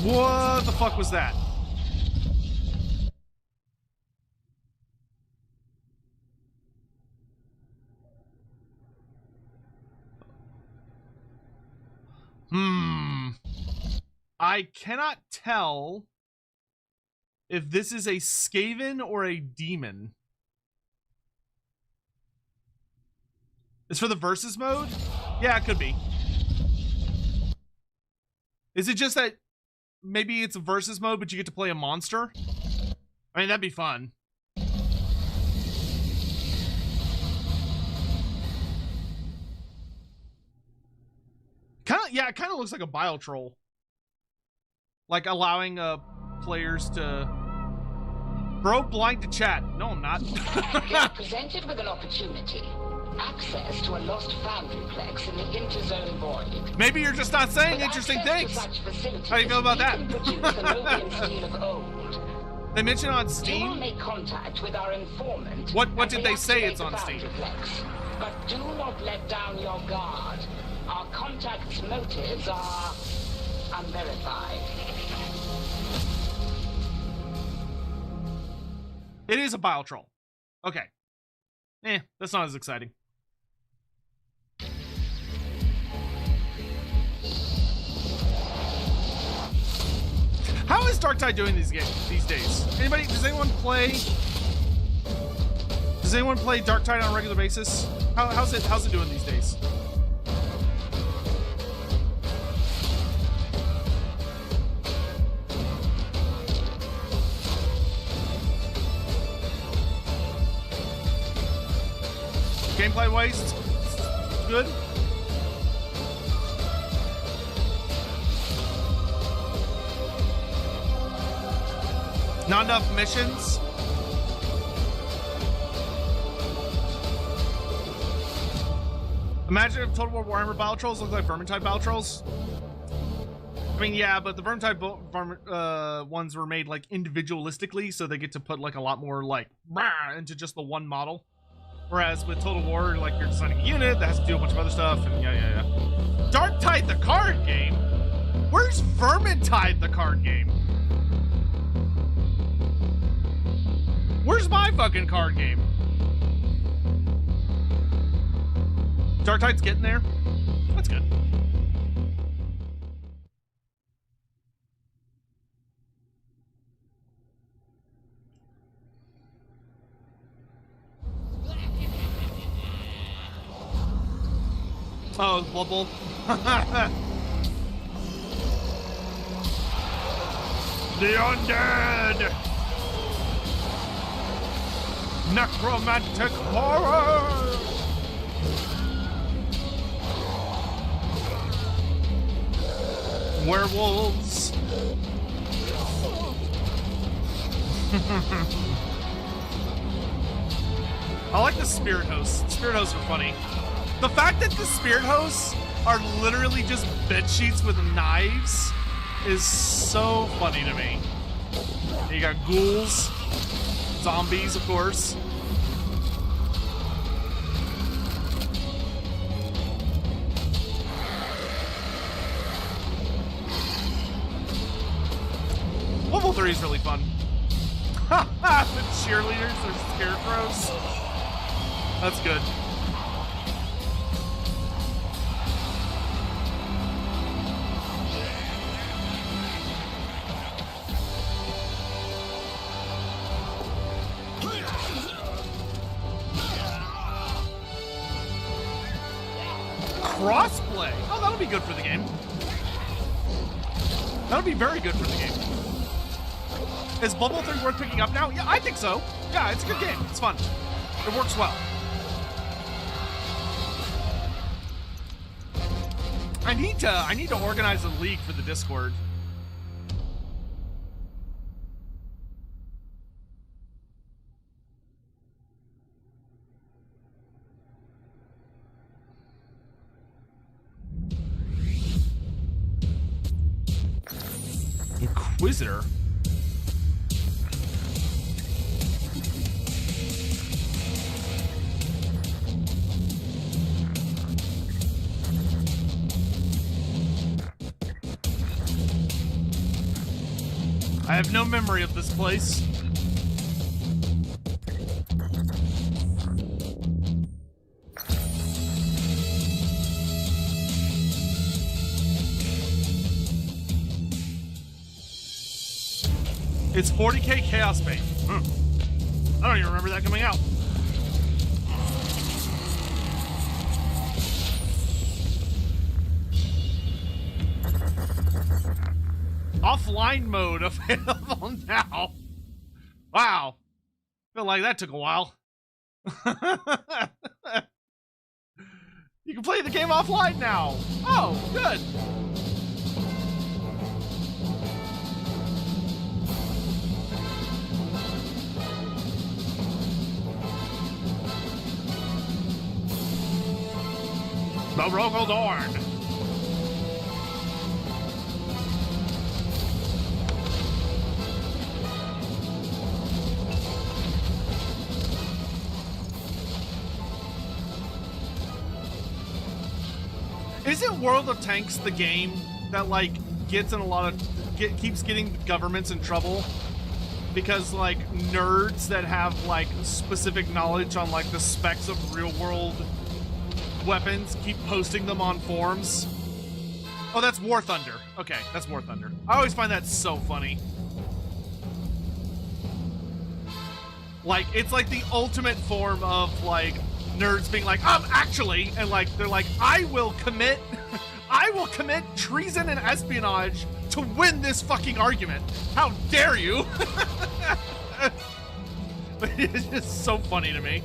What the fuck was that? I cannot tell if this is a Skaven or a demon. It's for the versus mode? Yeah, it could be. Is it just that maybe it's a versus mode, but you get to play a monster? I mean, that'd be fun. It kind of looks like a bile troll. Like allowing players to... Bro, blind to chat. No, I'm not. You're presented with an opportunity. Access to a lost foundryplex in the interzone void. Maybe you're just not saying interesting things. How do you feel about that? They mentioned on Steam. You will make contact with our informant. What did they say it's on Steam? But do not let down your guard. Our contact's motives are unverified. It is a bile troll. Okay. That's not as exciting. How is Darktide doing these days? Anybody? Does anyone play Darktide on a regular basis? How's it doing these days? Gameplay wise, it's good. Not enough missions. Imagine if Total War Warhammer Battle Trolls look like Vermintide Battle Trolls. I mean, yeah, but the Vermintide ones were made like individualistically, so they get to put like a lot more like into just the one model. Whereas with Total War, like you're designing a unit that has to do a bunch of other stuff, and yeah. Darktide the card game? Where's Vermintide the card game? Where's my fucking card game? Darktide's getting there. That's good. Oh, bubble. The undead! Necromantic horror! Werewolves! I like the spirit hosts. Spirit hosts are funny. The fact that the spirit hosts are literally just bed sheets with knives is so funny to me. You got ghouls, zombies, of course. Level 3 is really fun. The cheerleaders are scarecrows. That's good. Crossplay. Oh, that'll be good for the game. That'll be very good for the game. Is Bubble 3 worth picking up now? Yeah, I think so. Yeah, it's a good game. It's fun. It works well. I need to organize a league for the Discord. Inquisitor. I have no memory of this place. It's 40k Chaos Bait. I don't even remember that coming out. Offline mode available now. Wow. Feel like that took a while. You can play the game offline now. Oh, good. The Rogaldorn. Isn't World of Tanks the game that like gets in a lot of keeps getting governments in trouble because like nerds that have like specific knowledge on like the specs of real world weapons keep posting them on forums? Oh, that's War Thunder. Okay, that's War Thunder. I always find that so funny. Like, it's like the ultimate form of like nerds being like, actually, and like they're like, I will commit treason and espionage to win this fucking argument. How dare you? It's just so funny to me.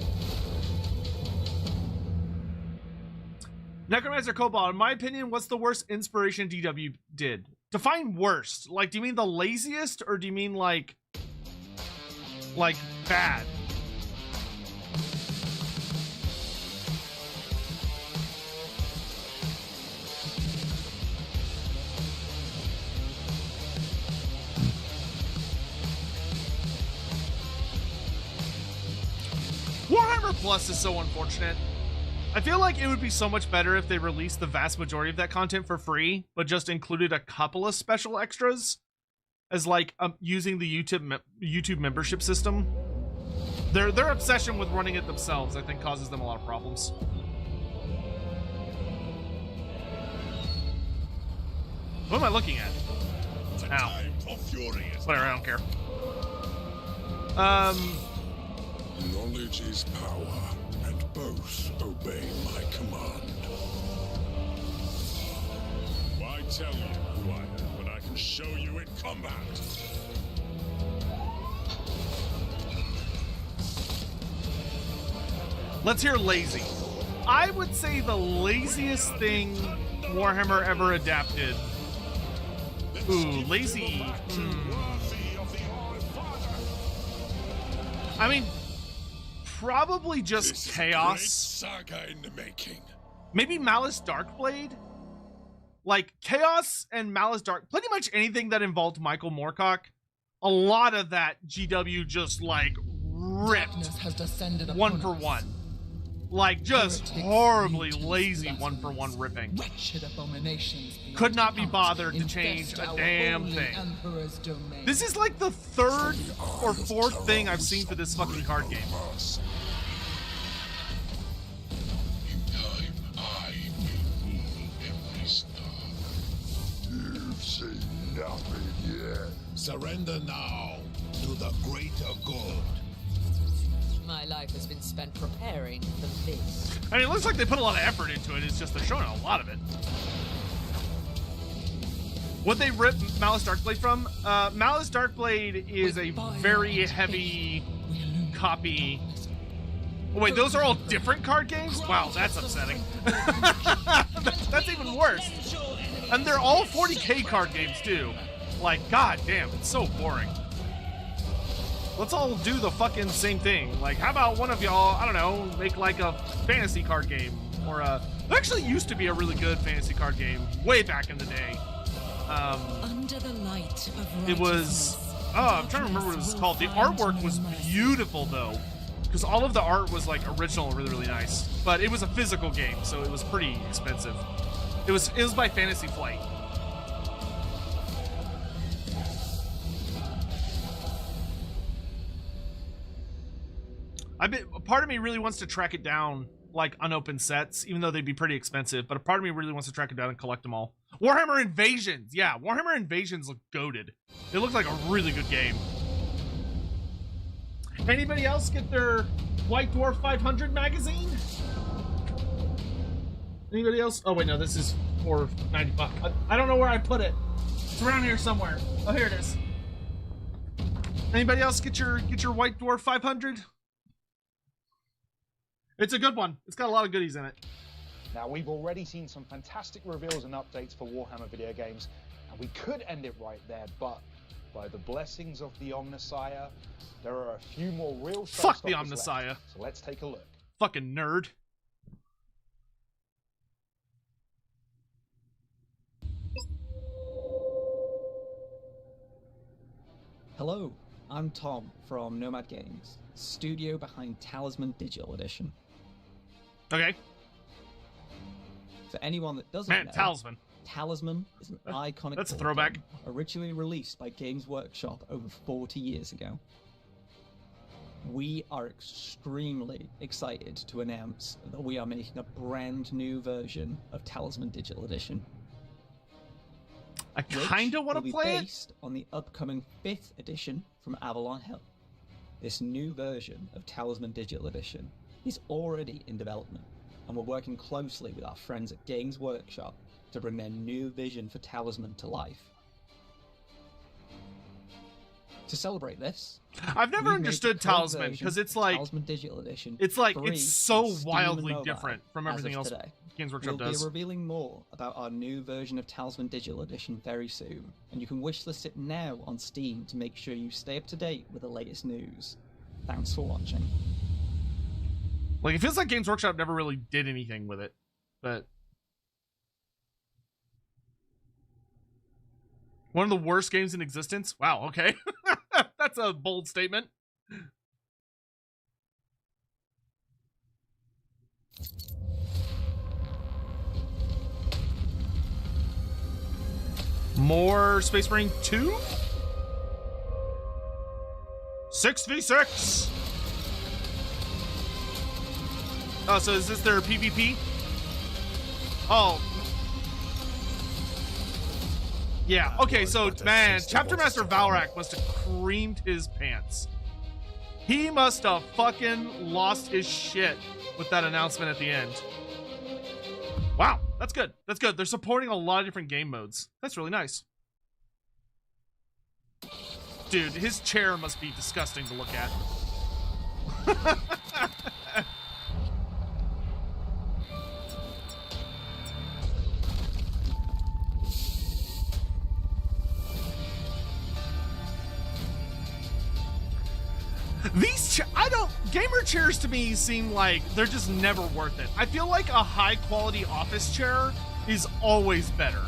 Necromancer Cobalt, in my opinion, what's the worst inspiration DW did? Define worst. Like, do you mean the laziest, or do you mean like bad? Plus is so unfortunate. I feel like it would be so much better if they released the vast majority of that content for free, but just included a couple of special extras as like using the YouTube membership system. Their obsession with running it themselves, I think, causes them a lot of problems. What am I looking at? Ow. Whatever, I don't care. Knowledge is power, and both obey my command. Why tell you who I am when I can show you in combat? Let's hear lazy. I would say the laziest thing Warhammer ever adapted. Ooh, lazy. I mean, probably just Chaos. Saga in the making. Maybe Malice Darkblade. Like Chaos and Malice Dark, pretty much anything that involved Michael Moorcock. A lot of that GW just like ripped one for one. Like just horribly lazy one for one ripping. Could not be bothered to change a damn thing. This is like the third or fourth thing I've seen for this fucking card game. You've seen nothing yet. Surrender now to the greater good. My life has been spent preparing for this. I mean, it looks like they put a lot of effort into it. It's just they're showing a lot of it. What they ripped Malice Darkblade from? Malice Darkblade is a very heavy copy. Oh, wait, those are all different card games? Wow, that's upsetting. That's even worse. And they're all 40k card games, too. Like, god damn, it's so boring. Let's all do the fucking same thing. Like, how about one of y'all, I don't know, make like a fantasy card game? Or there actually used to be a really good fantasy card game way back in the day. Under the light of it was, I'm trying to remember what it was called. The artwork was beautiful, though. Because all of the art was like original and really, really nice. But it was a physical game, so it was pretty expensive. It was by Fantasy Flight. Part of me really wants to track it down, like unopened sets, even though they'd be pretty expensive. But a part of me really wants to track it down and collect them all. Warhammer Invasions, yeah, Warhammer Invasions look goated. It looked like a really good game. Anybody else get their White Dwarf 500 magazine? Anybody else? Oh wait, no, this is $4.95. I don't know where I put it. It's around here somewhere. Oh, here it is. Anybody else get your White Dwarf 500? It's a good one. It's got a lot of goodies in it. Now, we've already seen some fantastic reveals and updates for Warhammer video games, and we could end it right there, but by the blessings of the Omnissiah, there are a few more real Fuck the showstoppers Omnissiah. left. So let's take a look. Fucking nerd. Hello, I'm Tom from Nomad Games, studio behind Talisman Digital Edition. Okay. For anyone that doesn't know, Talisman is an iconic that's a throwback. game originally released by Games Workshop over 40 years ago. We are extremely excited to announce that we are making a brand new version of Talisman Digital Edition. I kinda want to play it. Based on the upcoming 5th edition from Avalon Hill. This new version of Talisman Digital Edition is already in development, and we're working closely with our friends at Games Workshop to bring their new vision for Talisman to life. To celebrate this, I've never understood Talisman because it's like Talisman Digital Edition. It's like free it's so on Steam wildly and mobile different from as everything of else today. Games Workshop We'll does. be revealing more about our new version of Talisman Digital Edition very soon, and you can wishlist it now on Steam to make sure you stay up to date with the latest news. Thanks for watching. Like, it feels like Games Workshop never really did anything with it, but one of the worst games in existence? Wow, okay. That's a bold statement. More Space Marine 2? 6v6! Oh, so is this their PvP? Oh. Yeah, okay, so, man, Chapter Master Valrak must have creamed his pants. He must have fucking lost his shit with that announcement at the end. Wow, that's good. That's good. They're supporting a lot of different game modes. That's really nice. Dude, his chair must be disgusting to look at. Gamer chairs to me seem like they're just never worth it. I feel like a high quality office chair is always better.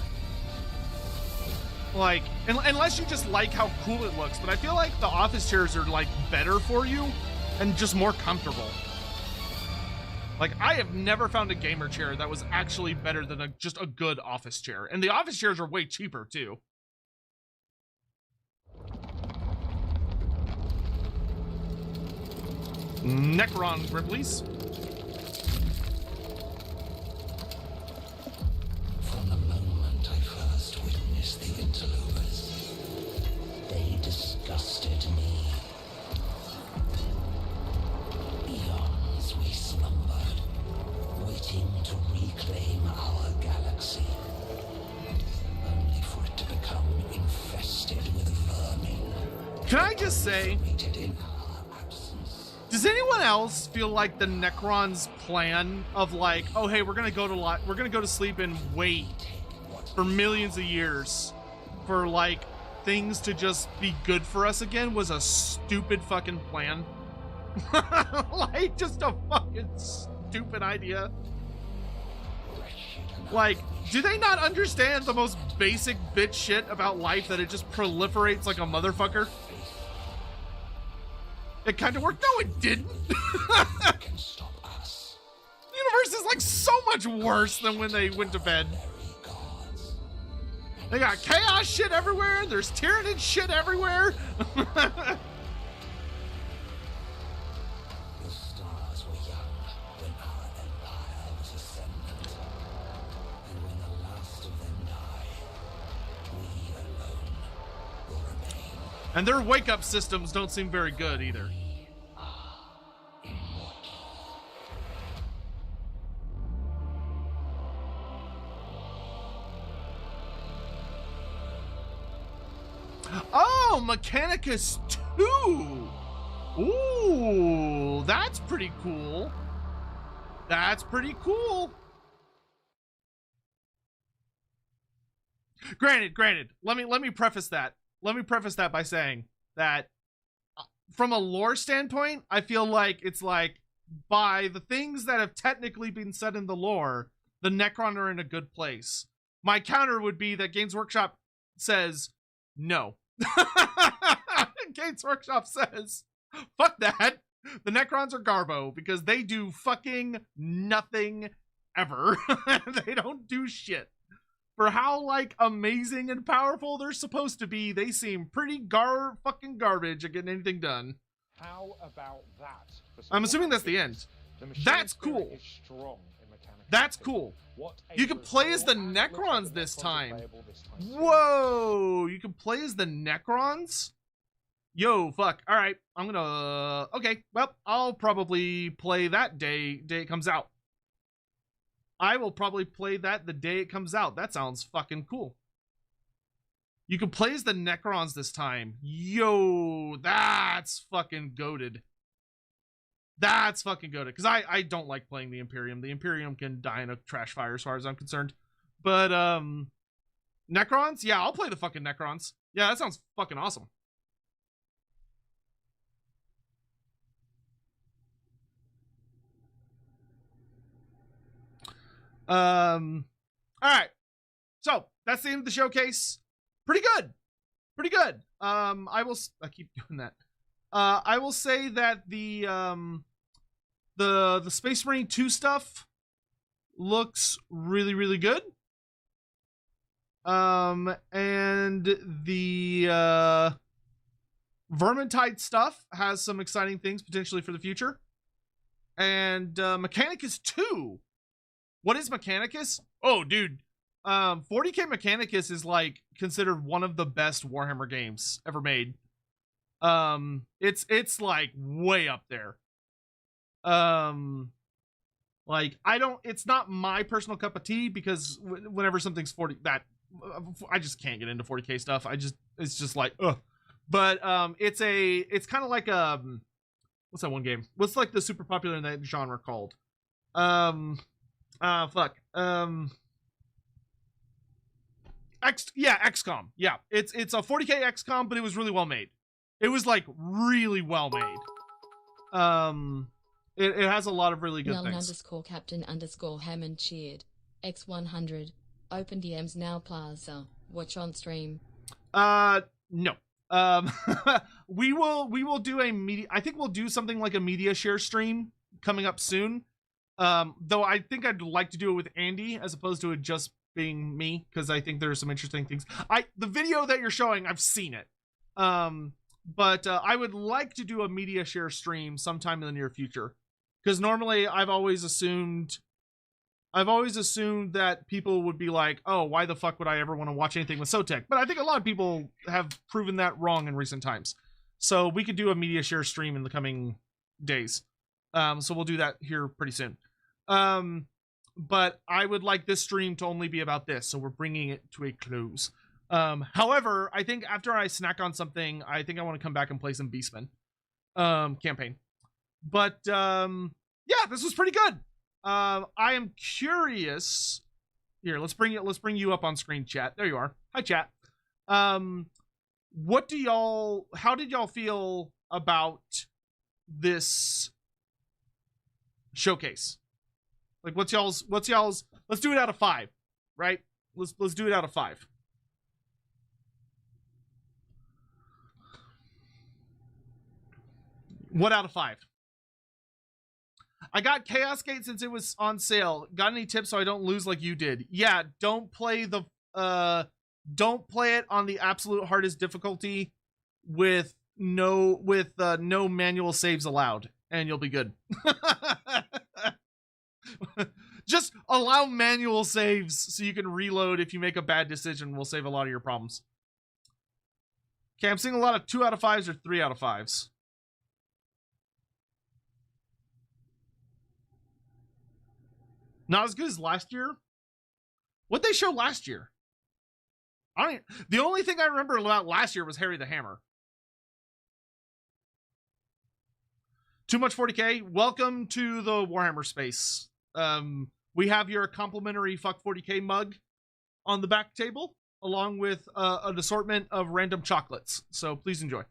Like, unless you just like how cool it looks, but I feel like the office chairs are like better for you and just more comfortable. Like, I have never found a gamer chair that was actually better than just a good office chair. And the office chairs are way cheaper too. Necron Gribblies. From the moment I first witnessed the interlopers, they disgusted me. Eons we slumbered, waiting to reclaim our galaxy, only for it to become infested with vermin. Can I just say, does anyone else feel like the Necron's plan of like, oh hey, we're gonna go to sleep and wait for millions of years for like things to just be good for us again was a stupid fucking plan? Like, just a fucking stupid idea. Like, do they not understand the most basic bitch shit about life, that it just proliferates like a motherfucker? It kind of worked. No, it didn't. The universe is like so much worse than when they went to bed. They got chaos shit everywhere. There's tyrannid shit everywhere. And their wake-up systems don't seem very good either. Oh, Mechanicus 2! Ooh, that's pretty cool. That's pretty cool. Granted, let me preface that. Let me preface that by saying that from a lore standpoint, I feel like it's like, by the things that have technically been said in the lore, the Necron are in a good place. My counter would be that Games Workshop says no. Games Workshop says, fuck that. The Necrons are garbo because they do fucking nothing ever. They don't do shit. For how, like, amazing and powerful they're supposed to be, they seem pretty fucking garbage at getting anything done. How about that? I'm assuming that's the end. That's cool. That's cool. You can play as the Necrons this time. Whoa! You can play as the Necrons? Yo, fuck. Alright, I'm gonna... Okay, well, I'll probably play that day it comes out. I will probably play that the day it comes out. That sounds fucking cool. You can play as the Necrons this time. Yo, that's fucking goated. That's fucking goated. Because I don't like playing the Imperium. The Imperium can die in a trash fire as far as I'm concerned. But, Necrons? Yeah, I'll play the fucking Necrons. Yeah, that sounds fucking awesome. All right, so that's the end of the showcase. Pretty good. I keep doing that. I will say that the The Space Marine 2 stuff looks really, really good. And the Vermintide stuff has some exciting things potentially for the future. And Mechanicus 2. What is Mechanicus? Oh, dude. 40K Mechanicus is like considered one of the best Warhammer games ever made. It's like way up there. Like it's not my personal cup of tea because whenever something's 40, I just can't get into 40K stuff. It's just like, ugh. But it's kind of like what's that one game? What's like the super popular in that genre called? XCOM. Yeah, it's a 40K XCOM, but it was really well made. It was like really well made. It has a lot of really good things. _Captain_Hammond cheered. X100. Open DMs now, Plaza. Watch on stream. No. We will do a media. I think we'll do something like a media share stream coming up soon. Though I think I'd like to do it with Andy as opposed to it just being me, because I think there's some interesting things. The video that you're showing, I've seen it. But I would like to do a media share stream sometime in the near future. Because normally I've always assumed that people would be like, oh, why the fuck would I ever want to watch anything with Sotek? But I think a lot of people have proven that wrong in recent times. So we could do a media share stream in the coming days. So we'll do that here pretty soon. But I would like this stream to only be about this. So we're bringing it to a close. However, I think after I snack on something, I think I want to come back and play some Beastman campaign. But yeah, this was pretty good. I am curious. Here, let's bring you up on screen, chat. There you are. Hi, chat. How did y'all feel about this showcase? Like, what's y'all's? Let's do it out of 5, right? Let's do it out of 5. What out of 5? I got Chaos Gate since it was on sale. Got any tips so I don't lose like you did? Yeah, don't play it on the absolute hardest difficulty with no manual saves allowed, and you'll be good. Just allow manual saves so you can reload if you make a bad decision. We'll save a lot of your problems. Okay, I'm seeing a lot of 2 out of 5s or 3 out of 5s. Not as good as last year. What'd they show last year? The only thing I remember about last year was Harry the Hammer. Too much 40K. Welcome to the Warhammer space. We have your complimentary Fuck 40K mug on the back table, along with an assortment of random chocolates. So please enjoy.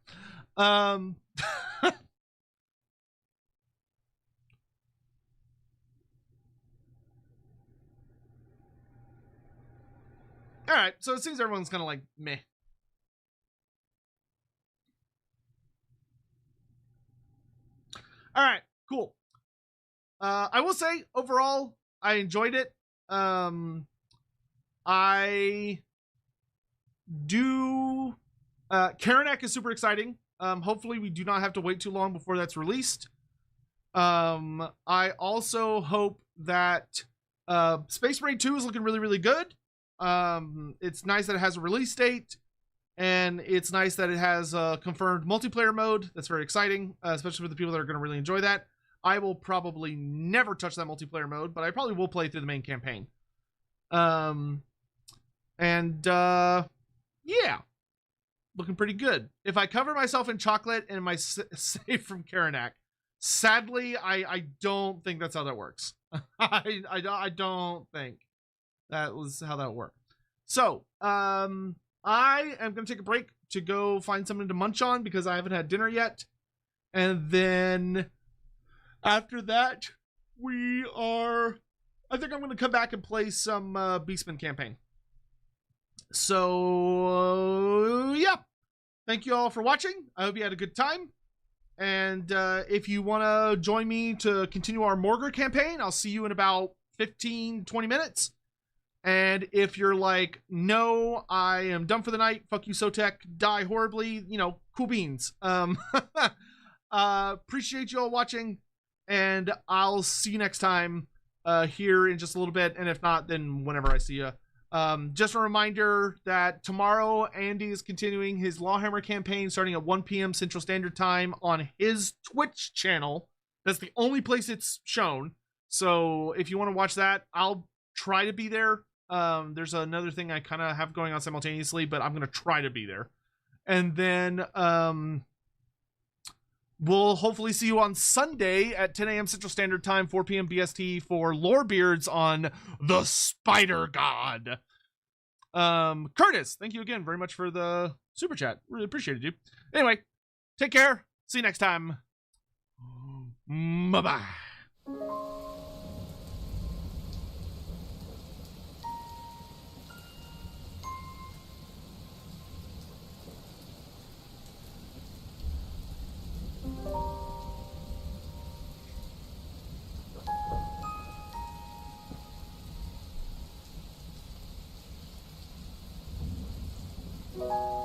All right, so it seems everyone's kind of like meh. All right, cool. I will say overall, I enjoyed it. I do. Karanak is super exciting. Hopefully, we do not have to wait too long before that's released. I also hope that Space Marine 2 is looking really, really good. It's nice that it has a release date, and it's nice that it has a confirmed multiplayer mode. That's very exciting, especially for the people that are going to really enjoy that. I will probably never touch that multiplayer mode, but I probably will play through the main campaign. Yeah, looking pretty good. If I cover myself in chocolate and my save from Karanak, sadly, I don't think that's how that works. I don't think that was how that worked. So, I am going to take a break to go find something to munch on because I haven't had dinner yet. And then after that, I think I'm going to come back and play some Beastman campaign. So, yeah. Thank you all for watching. I hope you had a good time. And if you want to join me to continue our Morgar campaign, I'll see you in about 15, 20 minutes. And if you're like, no, I am done for the night, fuck you, Sotek, die horribly, cool beans. Appreciate you all watching, and I'll see you next time here in just a little bit. And if not, then whenever I see you. Just a reminder that tomorrow Andy is continuing his Lawhammer campaign starting at 1 p.m. Central Standard Time on his Twitch channel. That's the only place it's shown. So if you want to watch that, I'll try to be there. There's another thing I kind of have going on simultaneously, but I'm going to try to be there. And then we'll hopefully see you on Sunday at 10 a.m. Central Standard Time, 4 p.m. BST for Lorebeards on the Spider God. Curtis, thank you again very much for the super chat. Really appreciate it, dude. Anyway, take care. See you next time. Bye-bye. you